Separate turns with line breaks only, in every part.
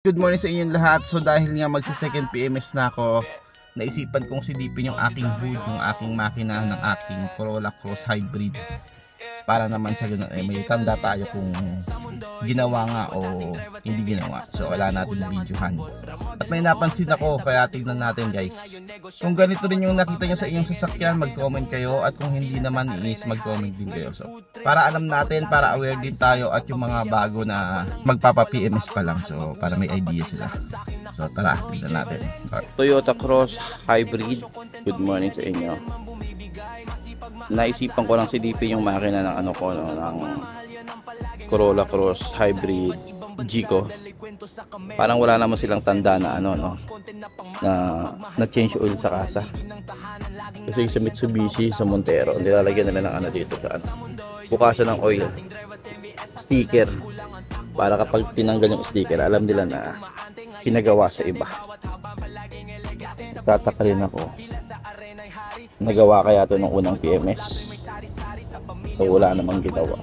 Good morning sa inyong lahat. So dahil nga magsa-second PMS na ako, naisipan kong silipin yung aking hood, yung aking makina ng aking Corolla Cross Hybrid. Para naman sa ganun, may tanda tayo kung ginawa nga o hindi ginawa. So wala natin videohan. At may napansin ako, kaya tignan natin guys. Kung ganito rin yung nakita nyo sa inyong sasakyan, mag-comment kayo. At kung hindi naman is mag-comment din kayo. So para alam natin, para aware din tayo. At yung mga bago na magpapa-PMS pa lang. So para may idea sila. So tara, tignan natin. Toyota Cross Hybrid. Good morning sa inyo. Naisipan ko lang silipin yung makina ng ng Corolla Cross Hybrid Gico. Parang wala naman silang tanda na na change oil sa kasa. Kasi sa Mitsubishi, sa Montero, nilalagyan nila ng dito sa bukasan ng oil sticker, para kapag tinanggal yung sticker, alam nila na pinagawa sa iba. Tataka rin ako, nagawa kaya to nung unang PMS? So wala namang ginawa.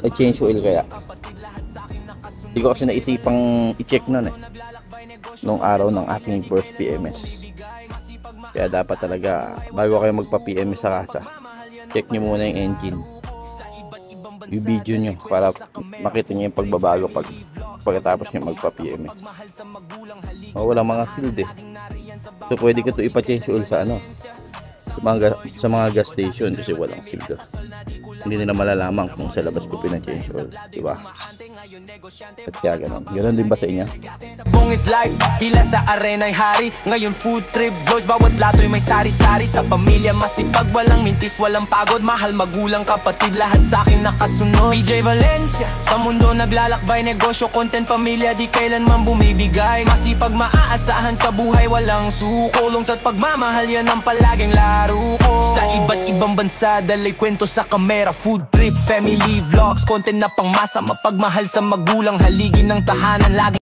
Nag-change oil kaya? Hindi ko kasi naisipang i-check nun nung araw ng ating first PMS. Kaya dapat talaga, bago kayo magpa-PMS sa kasa, check nyo muna yung engine, yung video nyo, para makita nyo yung pagbabago pagkatapos nyo magpa-PMS. Walang mga sealed So pwede ka to ipa-change oil sa sa mga gas station kasi walang sildo. Hindi nila malalaman kung sa labas ko pina-change oil, diba? At kaya ganun. Ganun din ba sa inyo?
Bongis life, tila sa arena'y hari. Ngayon food trip vlogs, bawat plato'y may sari-sari. Sa pamilya masipag, walang mintis, walang pagod. Mahal, magulang, kapatid, lahat sa'kin nakasunod. PJ Valencia, sa mundo naglalakbay. Negosyo, content, pamilya, di kailanman bumibigay. Masipag, maaasahan sa buhay, walang sukulong. At pagmamahal, yan ang palaging laro ko. Sa iba't ibang bansa, dalay kwento sa kamera. Food trip, family vlogs, content na pangmasa. Mapagmahal sa magulang, haligi ng tahanan lagi.